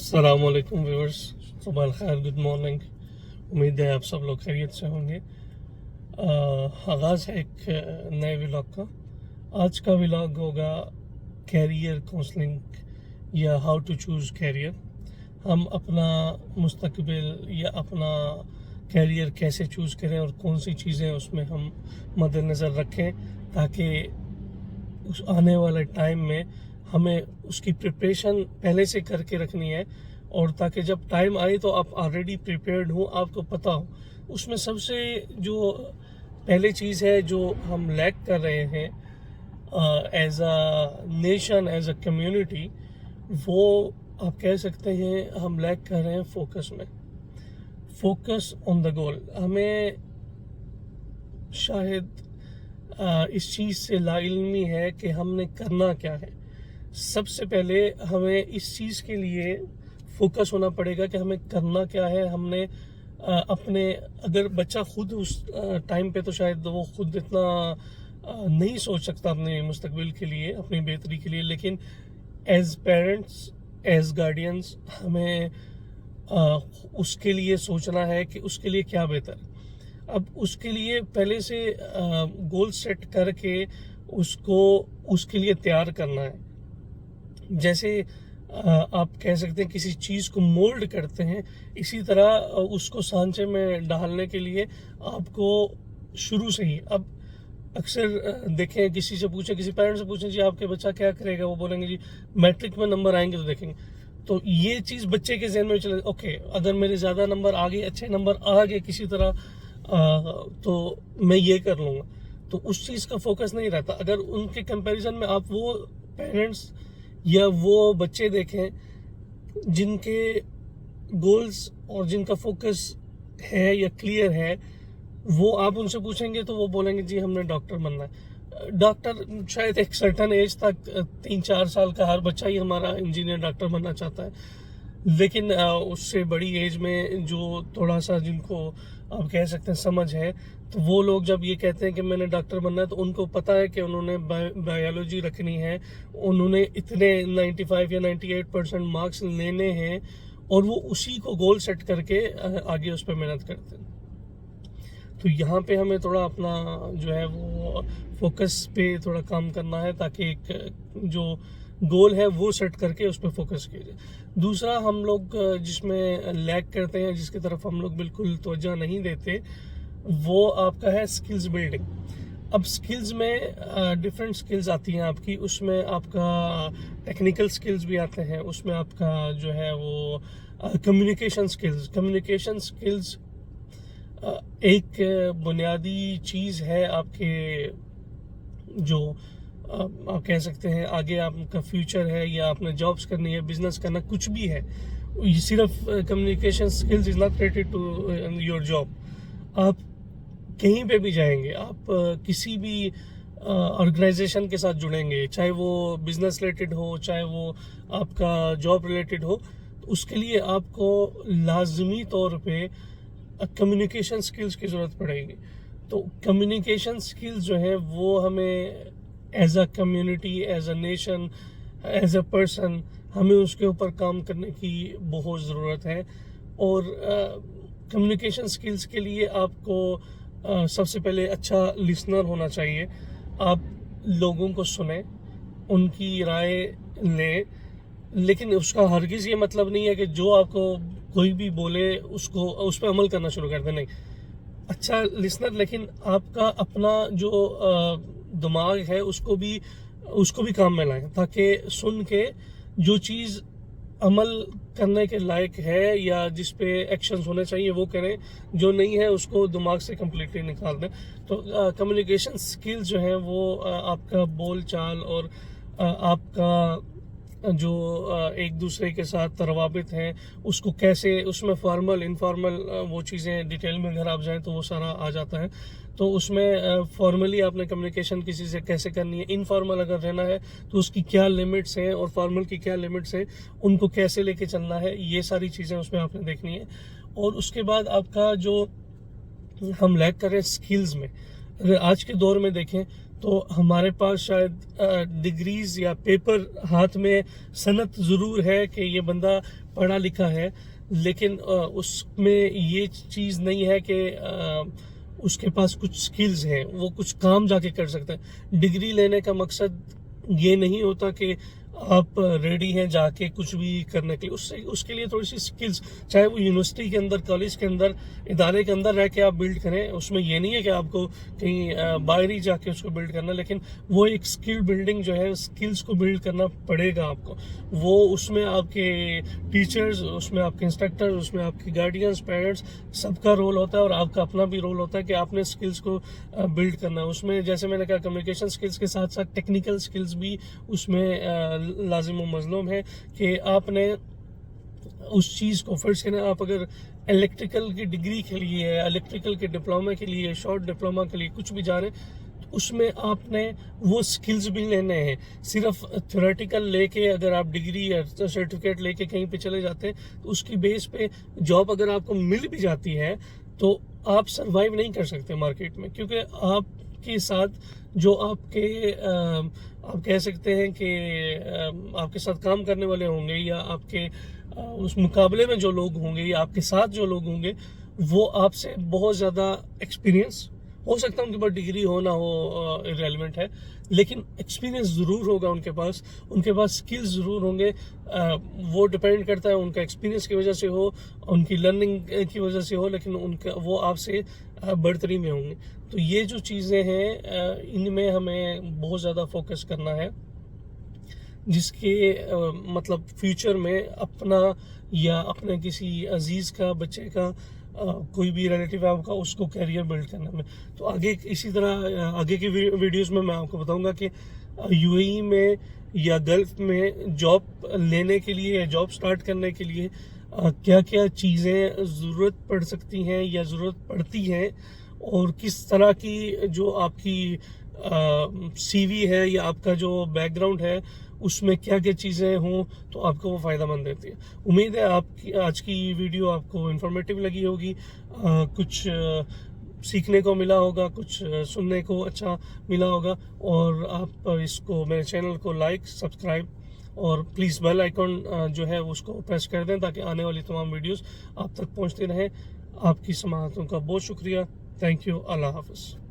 अस्सलाम वालेकुम व्यूअर्स, सुबह खैर, गुड मॉर्निंग। उम्मीद है आप सब लोग खैरियत से होंगे। आगाज़ है एक नए व्लॉग का। आज का व्लॉग होगा कैरियर काउंसलिंग या हाउ टू चूज़ कैरियर। हम अपना मुस्तकबिल या अपना कैरियर कैसे चूज़ करें और कौन सी चीज़ें उसमें हम मद्देनज़र रखें ताकि उस आने वाले टाइम में हमें उसकी प्रिपरेशन पहले से करके रखनी है, और ताकि जब टाइम आए तो आप ऑलरेडी प्रिपेयर्ड हो, आपको पता हो। उसमें सबसे जो पहली चीज़ है जो हम लैक कर रहे हैं as a nation, as a community, वो आप कह सकते हैं हम लैक कर रहे हैं फोकस में। Focus on the goal. हमें शायद इस चीज़ से लाइल्मी है कि हमने करना क्या है। सबसे पहले हमें इस चीज़ के लिए फोकस होना पड़ेगा कि हमें करना क्या है। हमने अपने, अगर बच्चा खुद उस टाइम पे तो शायद वो खुद इतना नहीं सोच सकता अपने मुस्तकबिल के लिए, अपनी बेहतरी के लिए, लेकिन एज पेरेंट्स, एज गार्डियंस, हमें उसके लिए सोचना है कि उसके लिए क्या बेहतर। अब उसके लिए पहले से गोल सेट करके उसको उसके लिए तैयार करना है। जैसे आप कह सकते हैं किसी चीज़ को मोल्ड करते हैं, इसी तरह उसको सांचे में डालने के लिए आपको शुरू से ही, अब अक्सर देखें, किसी से पूछें, किसी पेरेंट्स से पूछें जी आपके बच्चा क्या करेगा, वो बोलेंगे जी मैट्रिक में नंबर आएंगे तो देखेंगे। तो ये चीज़ बच्चे के जहन में चले, ओके अगर मेरे ज़्यादा नंबर आ गए, अच्छे नंबर आ गए किसी तरह, तो मैं ये कर लूँगा। तो उस चीज़ का फोकस नहीं रहता। अगर उनके कंपैरिजन में आप वो पेरेंट्स या वो बच्चे देखें जिनके गोल्स और जिनका फोकस है या क्लियर है, वो आप उनसे पूछेंगे तो वो बोलेंगे जी हमने डॉक्टर बनना है। डॉक्टर शायद एक सर्टन एज तक, 3-4 साल का हर बच्चा ही हमारा इंजीनियर डॉक्टर बनना चाहता है, लेकिन उससे बड़ी एज में जो थोड़ा सा जिनको आप कह सकते हैं समझ है, तो वो लोग जब ये कहते हैं कि मैंने डॉक्टर बनना है, तो उनको पता है कि उन्होंने बायोलॉजी रखनी है, उन्होंने इतने 95 या 98% मार्क्स लेने हैं, और वो उसी को गोल सेट करके आगे उस पर मेहनत करते हैं। तो यहाँ पे हमें थोड़ा अपना जो है वो फोकस पे थोड़ा काम करना है, ताकि एक जो गोल है वो सेट करके उस पर फोकस कीजिए। दूसरा हम लोग जिसमें लैग करते हैं, जिसकी तरफ हम लोग बिल्कुल तवज्जो नहीं देते, वो आपका है स्किल्स बिल्डिंग। अब स्किल्स में डिफरेंट स्किल्स आती हैं आपकी, उसमें आपका टेक्निकल स्किल्स भी आते हैं, उसमें आपका जो है वो कम्युनिकेशन स्किल्स एक बुनियादी चीज़ है आपके, जो आप कह सकते हैं आगे आपका फ्यूचर है, या आपने जॉब्स करनी है, बिजनेस करना, कुछ भी है, ये सिर्फ communication skills is not related to your job. आप कहीं पे भी जाएंगे, आप किसी भी ऑर्गेनाइजेशन के साथ जुड़ेंगे, चाहे वो बिजनेस रिलेटेड हो, चाहे वो आपका जॉब रिलेटेड हो, तो उसके लिए आपको लाजमी तौर पे कम्युनिकेशन स्किल्स की ज़रूरत पड़ेगी। तो कम्युनिकेशन स्किल्स जो है वो हमें as a community, as a nation, as a person, हमें उसके ऊपर काम करने की बहुत ज़रूरत है। और कम्युनिकेशन स्किल्स के लिए आपको सबसे पहले अच्छा लिसनर होना चाहिए। आप लोगों को सुने, उनकी राय लें, लेकिन उसका हरगिज़ ये मतलब नहीं है कि जो आपको कोई भी बोले उसको उस पर अमल करना शुरू कर दें। नहीं, अच्छा लिसनर, लेकिन आपका अपना जो दिमाग है उसको भी काम में लाएं, ताकि सुन के जो चीज़ अमल करने के लायक है या जिस पे एक्शंस होने चाहिए वो करें, जो नहीं है उसको दिमाग से कम्प्लीटली निकाल दें। तो कम्युनिकेशन स्किल्स जो हैं वो आपका बोल चाल और आपका जो एक दूसरे के साथ रवाबित हैं, उसको कैसे, उसमें फॉर्मल इनफॉर्मल वो चीज़ें डिटेल में अगर आप जाएं तो वो सारा आ जाता है। तो उसमें फॉर्मली आपने कम्युनिकेशन किसी से कैसे करनी है, इनफॉर्मल अगर रहना है तो उसकी क्या लिमिट्स हैं और फॉर्मल की क्या लिमिट्स हैं, उनको कैसे लेके चलना है, ये सारी चीज़ें उसमें आपने देखनी है। और उसके बाद आपका जो हम लैग कर रहे हैं स्किल्स में, अगर आज के दौर में देखें तो हमारे पास शायद डिग्रीज या पेपर हाथ में सनत ज़रूर है कि ये बंदा पढ़ा लिखा है, लेकिन उसमें ये चीज़ नहीं है कि उसके पास कुछ स्किल्स हैं, वो कुछ काम जाके कर सकता है। डिग्री लेने का मकसद ये नहीं होता कि आप रेडी हैं जाके कुछ भी करने के लिए, उससे उसके लिए थोड़ी सी स्किल्स, चाहे वो यूनिवर्सिटी के अंदर, कॉलेज के अंदर, इदारे के अंदर रह के आप बिल्ड करें। उसमें ये नहीं है कि आपको कहीं बाहर ही जाके उसको बिल्ड करना, लेकिन वो एक स्किल बिल्डिंग जो है, स्किल्स को बिल्ड करना पड़ेगा आपको। वो उसमें आपके टीचर्स, उसमें आपके इंस्ट्रक्टर, उसमें आपके गार्डियंस, पेरेंट्स, सबका रोल होता है और आपका अपना भी रोल होता है कि आपने स्किल्स को बिल्ड करना है। उसमें जैसे मैंने कहा, कम्युनिकेशन स्किल्स के साथ साथ टेक्निकल स्किल्स भी उसमें लाजिम व मज़लूम है कि आपने उस चीज़ को, फर्स्ट कहना, आप अगर इलेक्ट्रिकल की डिग्री के लिए, इलेक्ट्रिकल के डिप्लोमा के लिए, शॉर्ट डिप्लोमा के लिए कुछ भी जा रहे हैं, तो उसमें आपने वो स्किल्स भी लेने हैं। सिर्फ थ्योरेटिकल लेके अगर आप डिग्री या सर्टिफिकेट लेके कहीं पे चले जाते हैं तो उसकी बेस पे जॉब अगर आपको मिल भी जाती है तो आप सरवाइव नहीं कर सकते मार्केट में, क्योंकि आपके साथ जो आपके आप कह सकते हैं कि आपके साथ काम करने वाले होंगे, या आपके उस मुकाबले में जो लोग होंगे, या आपके साथ जो लोग होंगे, वो आपसे बहुत ज़्यादा एक्सपीरियंस, हो सकता है उनके पास डिग्री हो ना हो, इररेलेवेंट है, लेकिन एक्सपीरियंस ज़रूर होगा उनके पास स्किल्स ज़रूर होंगे। वो डिपेंड करता है, उनका एक्सपीरियंस की वजह से हो, उनकी लर्निंग की वजह से हो, लेकिन उनका वो आपसे बढ़तरी में होंगे। तो ये जो चीज़ें हैं, इनमें हमें बहुत ज़्यादा फोकस करना है, जिसके मतलब फ्यूचर में अपना या अपने किसी अजीज़ का, बच्चे का, कोई भी रिलेटिव है आपका, उसको कैरियर बिल्ड करने में। तो आगे इसी तरह आगे की वीडियोस में मैं आपको बताऊंगा कि यूएई में या गल्फ में जॉब लेने के लिए, जॉब स्टार्ट करने के लिए क्या क्या चीज़ें ज़रूरत पड़ सकती हैं या ज़रूरत पड़ती हैं, और किस तरह की जो आपकी सीवी है या आपका जो बैकग्राउंड है उसमें क्या क्या चीज़ें हों तो आपको वो फ़ायदा मंद देती है। उम्मीद है आपकी आज की वीडियो आपको इन्फॉर्मेटिव लगी होगी, कुछ सीखने को मिला होगा, कुछ सुनने को अच्छा मिला होगा, और आप इसको, मेरे चैनल को लाइक, सब्सक्राइब और प्लीज़ बेल आइकॉन जो है उसको प्रेस कर दें ताकि आने वाली तमाम वीडियोस आप तक पहुंचती रहें। आपकी समाअतों का बहुत शुक्रिया। Thank you. अल्लाह हाफ़िज़।